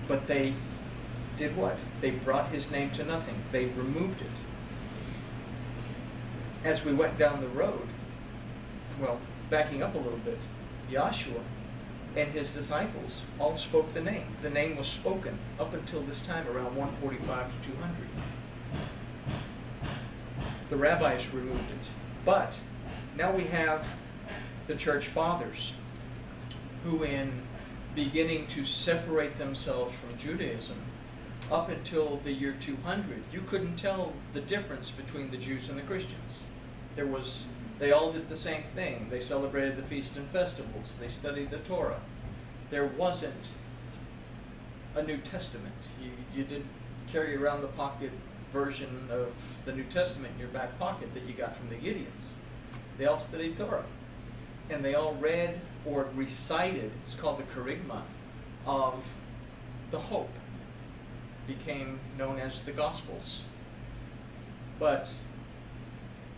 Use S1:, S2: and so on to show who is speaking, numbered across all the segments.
S1: But they did what? They brought his name to nothing. They removed it. As we went down the road, well, backing up a little bit, Joshua and his disciples all spoke the name. The name was spoken up until this time, around 145 to 200. The rabbis removed it. But now we have the church fathers who, in beginning to separate themselves from Judaism, up until the year 200, you couldn't tell the difference between the Jews and the Christians. They all did the same thing. They celebrated the feasts and festivals. They studied the Torah. There wasn't a New Testament. You didn't carry around the pocket version of the New Testament in your back pocket that you got from the Gideons. They all studied Torah. And they all read or recited, it's called the Kerygma, of the hope. Became known as the Gospels. But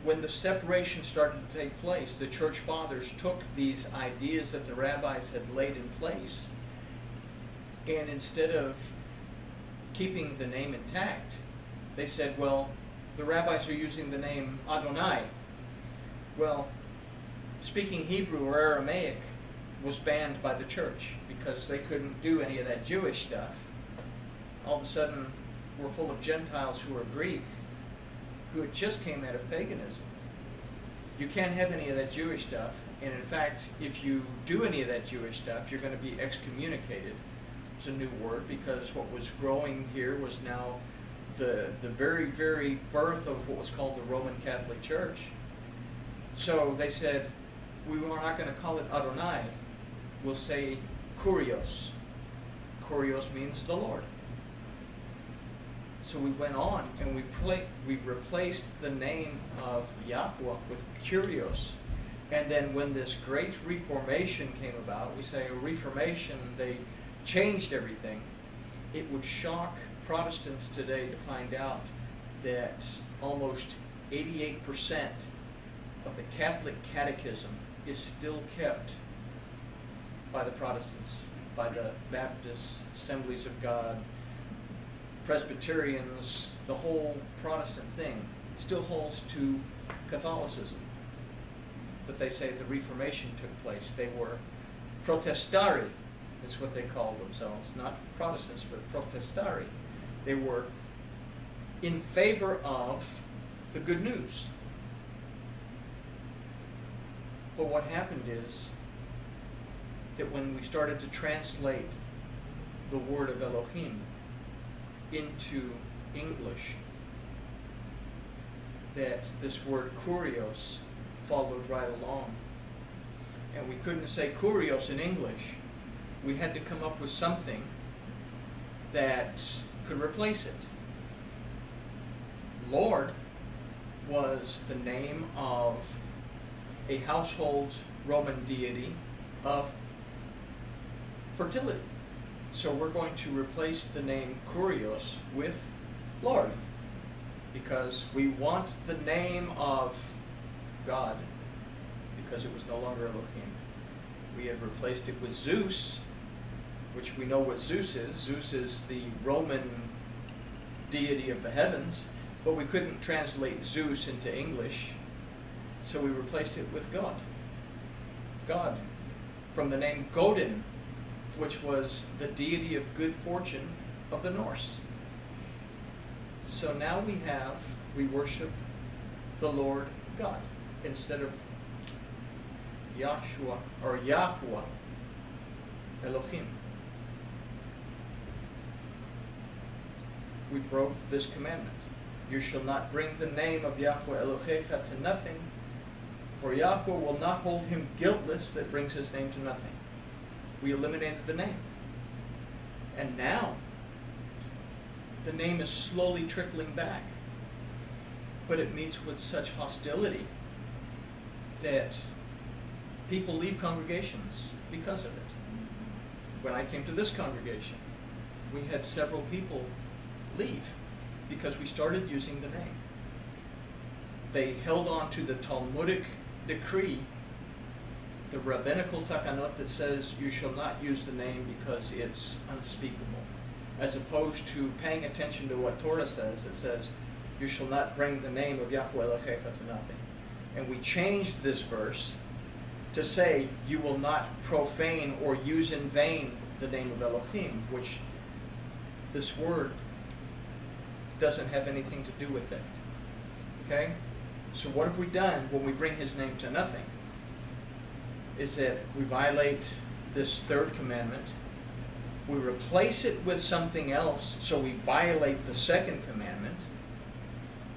S1: when the separation started to take place, the church fathers took these ideas that the rabbis had laid in place, and instead of keeping the name intact, they said, well, the rabbis are using the name Adonai. Well, speaking Hebrew or Aramaic was banned by the church because they couldn't do any of that Jewish stuff. All of a sudden, we're full of Gentiles who are Greek, who had just came out of paganism. You can't have any of that Jewish stuff, and in fact, if you do any of that Jewish stuff, you're going to be excommunicated. It's a new word because what was growing here was now the very, very birth of what was called the Roman Catholic Church. So they said, we are not going to call it Adonai, we'll say Kurios. Kurios means the Lord. So we went on and we replaced the name of Yahweh with Kurios. And then when this great Reformation came about, we say a Reformation, they changed everything. It would shock Protestants today to find out that almost 88% of the Catholic Catechism is still kept by the Protestants, by the Baptists, Assemblies of God, Presbyterians. The whole Protestant thing still holds to Catholicism. But they say the Reformation took place. They were protestari, is what they called themselves. Not Protestants, but protestari. They were in favor of the good news. But what happened is that when we started to translate the word of Elohim into English, that this word kurios followed right along. And we couldn't say kurios in English. We had to come up with something that could replace it. Lord was the name of a household Roman deity of fertility. So we're going to replace the name Kurios with Lord, because we want the name of God, because it was no longer Elohim. We had replaced it with Zeus, which we know what Zeus is. Zeus is the Roman deity of the heavens, but we couldn't translate Zeus into English, so we replaced it with God. God, from the name Godin, which was the deity of good fortune of the Norse. So now we worship the Lord God instead of Yahshua or Yahweh Elohim. We broke this commandment. You shall not bring the name of Yahweh Elohecha to nothing, for Yahweh will not hold him guiltless that brings his name to nothing. We eliminated the name. And now, the name is slowly trickling back. But it meets with such hostility that people leave congregations because of it. When I came to this congregation, we had several people leave because we started using the name. They held on to the Talmudic decree, the rabbinical takanot that says you shall not use the name because it's unspeakable. as opposed to paying attention to what Torah says. It says, you shall not bring the name of Yahweh Elohecha to nothing. And we changed this verse to say, you will not profane or use in vain the name of Elohim, which this word doesn't have anything to do with it. Okay? So what have we done when we bring his name to nothing? Is that we violate this third commandment. We replace it with something else, so we violate the second commandment.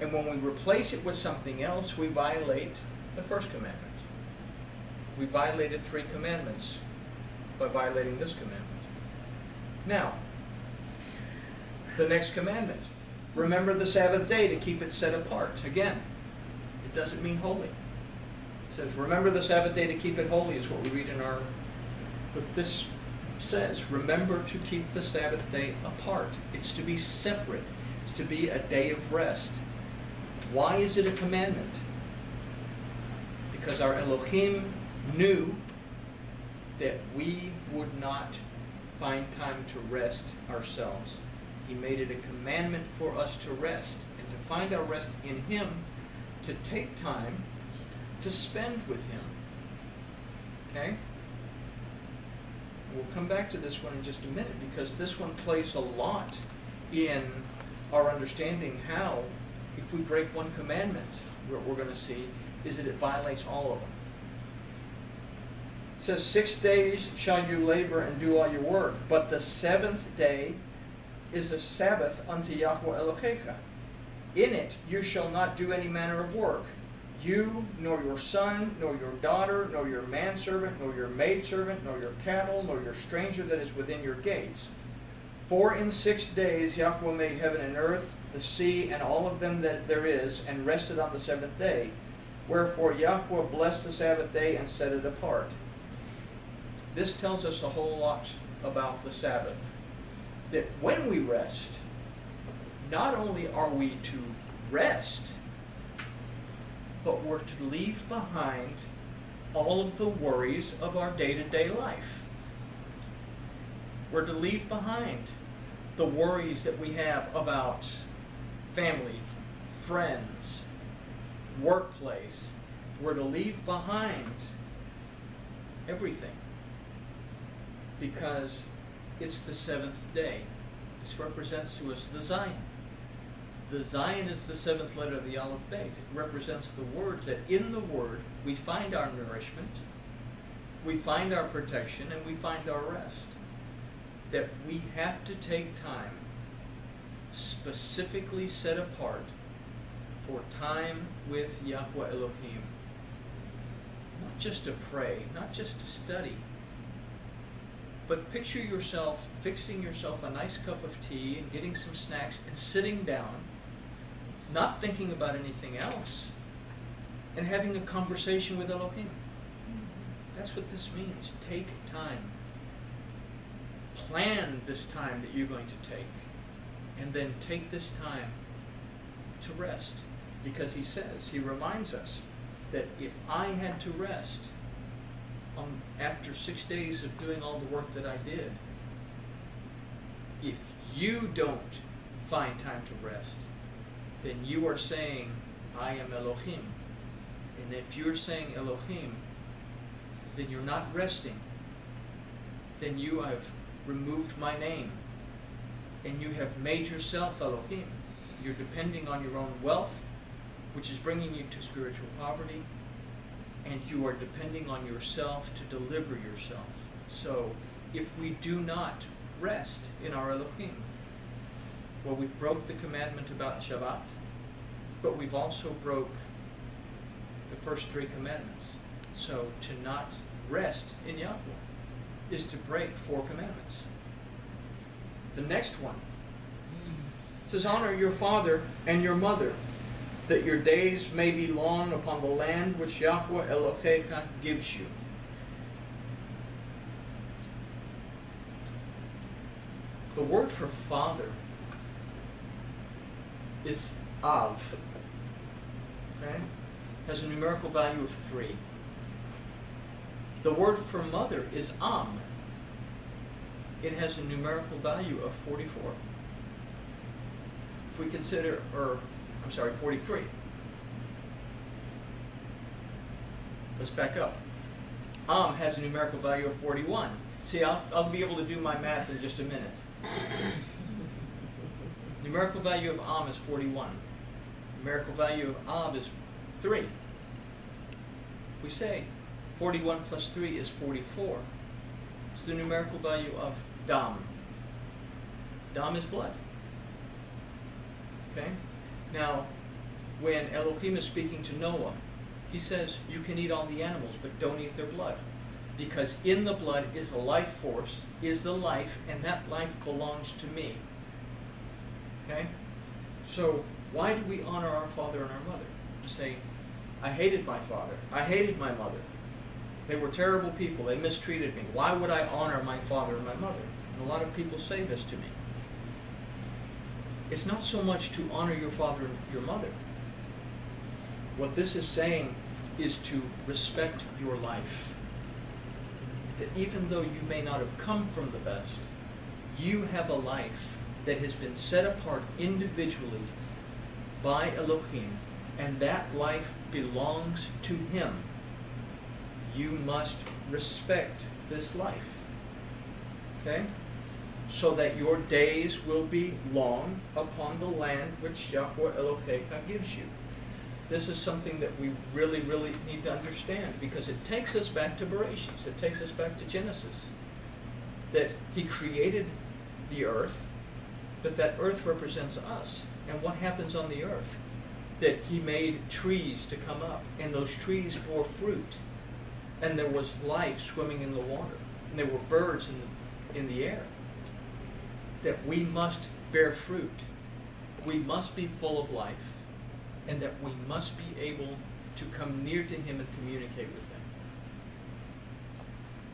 S1: And when we replace it with something else, we violate the first commandment. We violated 3 commandments by violating this commandment. Now, the next commandment. Remember the Sabbath day to keep it set apart. Again, it doesn't mean holy. It says, remember the Sabbath day to keep it holy is what we read in our... But this says, remember to keep the Sabbath day apart. It's to be separate. It's to be a day of rest. Why is it a commandment? Because our Elohim knew that we would not find time to rest ourselves. He made it a commandment for us to rest and to find our rest in him, to take time to spend with him. Okay? We'll come back to this one in just a minute, because this one plays a lot in our understanding how, if we break one commandment, what we're going to see is that it violates all of them. It says, 6 days shall you labor and do all your work, but the 7th day is a Sabbath unto Yahweh Elohecha. In it you shall not do any manner of work, you, nor your son, nor your daughter, nor your manservant, nor your maidservant, nor your cattle, nor your stranger that is within your gates. For in 6 days Yahweh made heaven and earth, the sea, and all of them that there is, and rested on the 7th day. Wherefore Yahweh blessed the Sabbath day and set it apart. This tells us a whole lot about the Sabbath. That when we rest, not only are we to rest, but we're to leave behind all of the worries of our day-to-day life. We're to leave behind the worries that we have about family, friends, workplace. We're to leave behind everything, because it's the 7th day. This represents to us the Zion. The Zion is the 7th letter of the Aleph Beit. It represents the Word, that in the Word we find our nourishment, we find our protection, and we find our rest. That we have to take time specifically set apart for time with Yahweh Elohim. Not just to pray, not just to study, but picture yourself fixing yourself a nice cup of tea and getting some snacks and sitting down, not thinking about anything else, and having a conversation with Elohim. That's what this means. Take time. Plan this time that you're going to take, and then take this time to rest. Because he says, he reminds us that if I had to rest after 6 days of doing all the work that I did, if you don't find time to rest, then you are saying, I am Elohim. And if you're saying Elohim, then you're not resting. Then you have removed my name, and you have made yourself Elohim. You're depending on your own wealth, which is bringing you to spiritual poverty, and you are depending on yourself to deliver yourself. So if we do not rest in our Elohim, well, we've broke the commandment about Shabbat, but we've also broke the first 3 commandments. So to not rest in Yahweh is to break 4 commandments. The next one says, honor your father and your mother, that your days may be long upon the land which Yahweh Elohecha gives you. The word for father is Av. Okay? Has a numerical value of 3. The word for mother is Am. it has a numerical value of 44. If we consider, or I'm sorry, 43. Let's back up. Has a numerical value of 41. See, I'll be able to do my math in just a minute. Numerical value of is 41. Numerical value of Ab is 3. If we say 41 plus 3 is 44, it's the numerical value of Dam. Dam is blood. Okay? Now, when Elohim is speaking to Noah, he says, you can eat all the animals, but don't eat their blood. Because in the blood is a life force, is the life, and that life belongs to me. Okay? So, why do we honor our father and our mother? You say, I hated my father. I hated my mother. They were terrible people. They mistreated me. Why would I honor my father and my mother? And a lot of people say this to me. It's not so much to honor your father and your mother. What this is saying is to respect your life. That even though you may not have come from the best, you have a life that has been set apart individually by Elohim, and that life belongs to him. You must respect this life. Okay? So that your days will be long upon the land which Yahweh Elohecha gives you. This is something that we really, really need to understand, because it takes us back to Bereshit. It takes us back to Genesis. That he created the earth, but that earth represents us. And what happens on the earth? That he made trees to come up, and those trees bore fruit. And there was life swimming in the water. And there were birds in the air. That we must bear fruit. We must be full of life. And that we must be able to come near to him and communicate with him.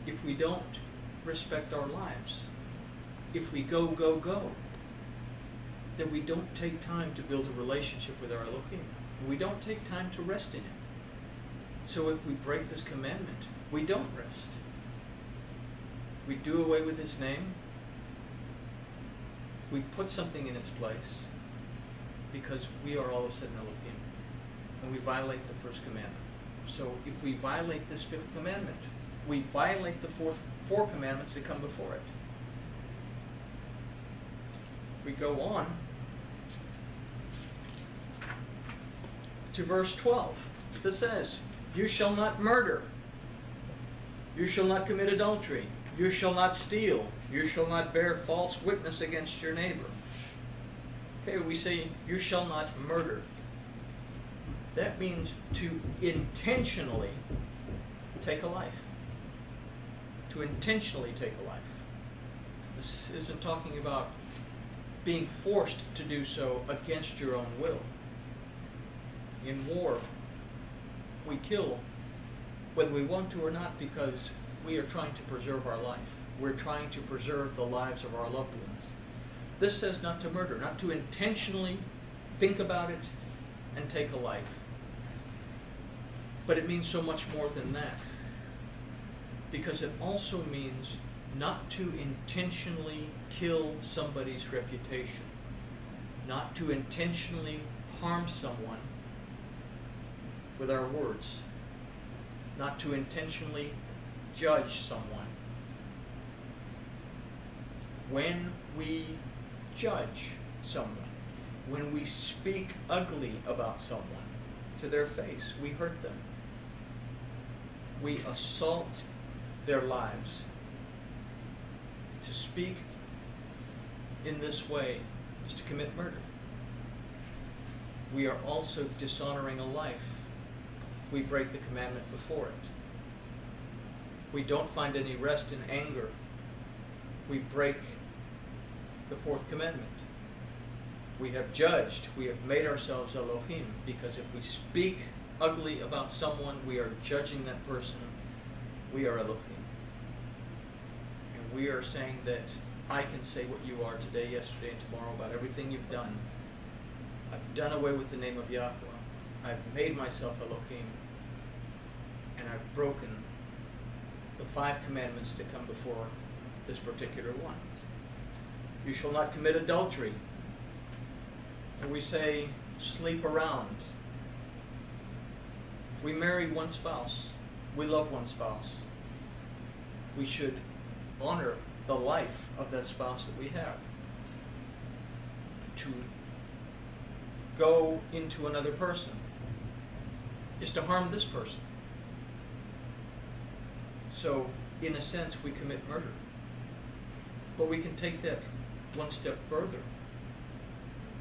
S1: If we don't respect our lives, if we go, then we don't take time to build a relationship with our Elohim. We don't take time to rest in him. So if we break this commandment, we don't rest. We do away with his name. We put something in its place, because we are all of a sudden Elohim. And we violate the first commandment. So if we violate this fifth commandment, we violate the four commandments that come before it. We go on to verse 12 that says, you shall not murder. You shall not commit adultery. You shall not steal. You shall not bear false witness against your neighbor. Okay, we say, you shall not murder. That means to intentionally take a life. To intentionally take a life. This isn't talking about being forced to do so against your own will. In war, we kill whether we want to or not, because we are trying to preserve our life. We're trying to preserve the lives of our loved ones. This says not to murder, not to intentionally think about it and take a life. But it means so much more than that, because it also means not to intentionally kill somebody's reputation, not to intentionally harm someone with our words, not to intentionally judge someone. When we judge someone, when we speak ugly about someone to their face, we hurt them. We assault their lives. To speak in this way is to commit murder. We are also dishonoring a life. We break the commandment before it. We don't find any rest in anger. We break the fourth commandment. We have judged. We have made ourselves Elohim, because if we speak ugly about someone, we are judging that person. We are Elohim. And we are saying that I can say what you are today, yesterday, and tomorrow about everything you've done. I've done away with the name of Yahweh. I've made myself Elohim. And I've broken the 5 commandments that come before this particular one. You shall not commit adultery. And we say, sleep around. We marry one spouse. We love one spouse. We should honor the life of that spouse that we have. To go into another person is to harm this person. So, in a sense, we commit murder. But we can take that one step further,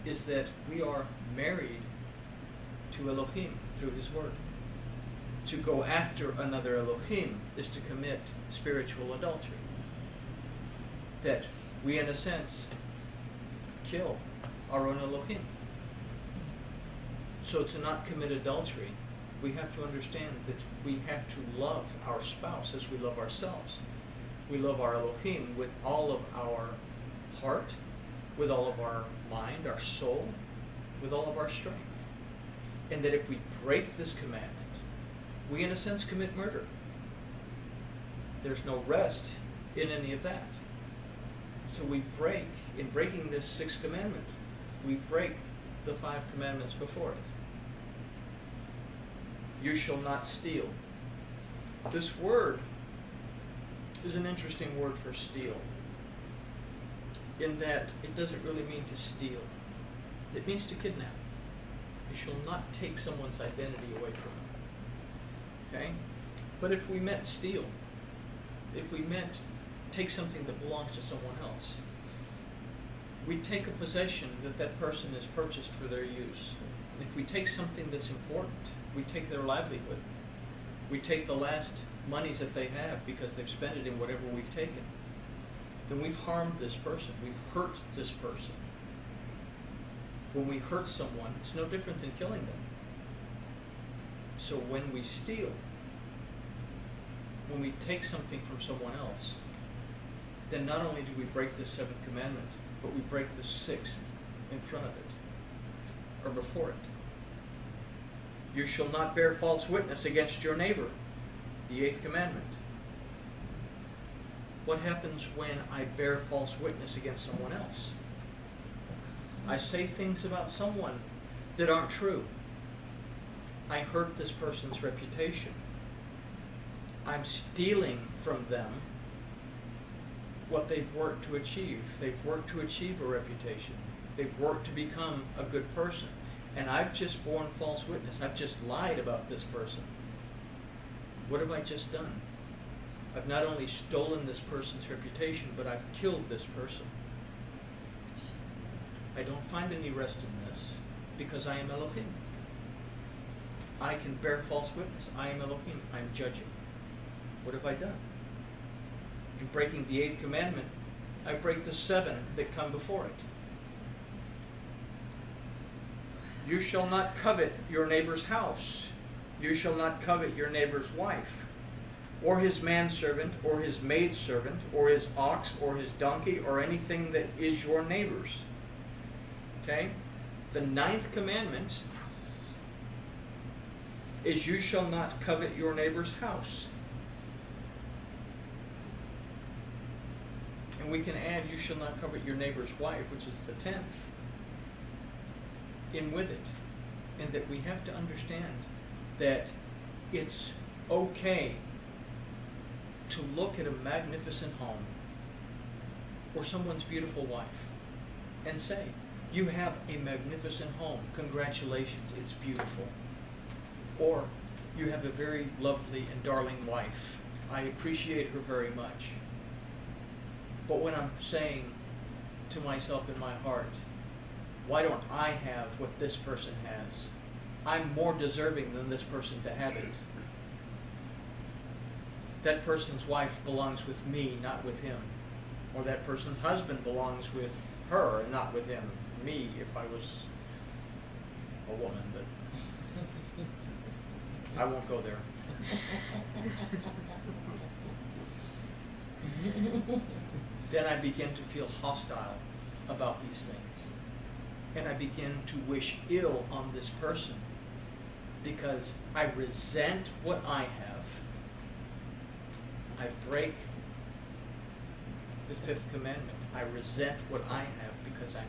S1: is that we are married to Elohim through His Word. To go after another Elohim is to commit spiritual adultery. That we, in a sense, kill our own Elohim. So to not commit adultery, we have to understand that we have to love our spouse as we love ourselves. We love our Elohim with all of our heart, with all of our mind, our soul, with all of our strength. And that if we break this commandment, we in a sense commit murder. There's no rest in any of that. So we break, in breaking this sixth commandment, we break the 5 commandments before it. You shall not steal. This word is an interesting word for steal, in that it doesn't really mean to steal. It means to kidnap. You shall not take someone's identity away from them. Okay? But if we meant steal, if we meant take something that belongs to someone else, we take a possession that that person has purchased for their use. And if we take something that's important, we take their livelihood. We take the last monies that they have because they've spent it in whatever we've taken. Then we've harmed this person. We've hurt this person. When we hurt someone, it's no different than killing them. So when we steal, when we take something from someone else, then not only do we break the 7th commandment, but we break the 6th in front of it, or before it. You shall not bear false witness against your neighbor, the 8th commandment. What happens when I bear false witness against someone else? I say things about someone that aren't true. I hurt this person's reputation. I'm stealing from them what they've worked to achieve. They've worked to achieve a reputation. They've worked to become a good person. And I've just borne false witness. I've just lied about this person. What have I just done? I've not only stolen this person's reputation, but I've killed this person. I don't find any rest in this because I am Elohim. I can bear false witness. I am Elohim. I'm judging. What have I done? In breaking the 8th commandment, I break the 7 that come before it. You shall not covet your neighbor's house. You shall not covet your neighbor's wife, or his manservant, or his maidservant, or his ox, or his donkey, or anything that is your neighbor's. Okay? The 9th commandment is you shall not covet your neighbor's house. And we can add you shall not covet your neighbor's wife, which is the 10th, in with it. And that we have to understand that it's okay to look at a magnificent home or someone's beautiful wife and say, you have a magnificent home. Congratulations, it's beautiful. Or you have a very lovely and darling wife. I appreciate her very much. But when I'm saying to myself in my heart, why don't I have what this person has? I'm more deserving than this person to have it. That person's wife belongs with me, not with him. Or that person's husband belongs with her and not with him. Me, if I was a woman, but I won't go there. Then I begin to feel hostile about these things. And I begin to wish ill on this person because I resent what I have. I break the fifth commandment. I resent what I have because I'm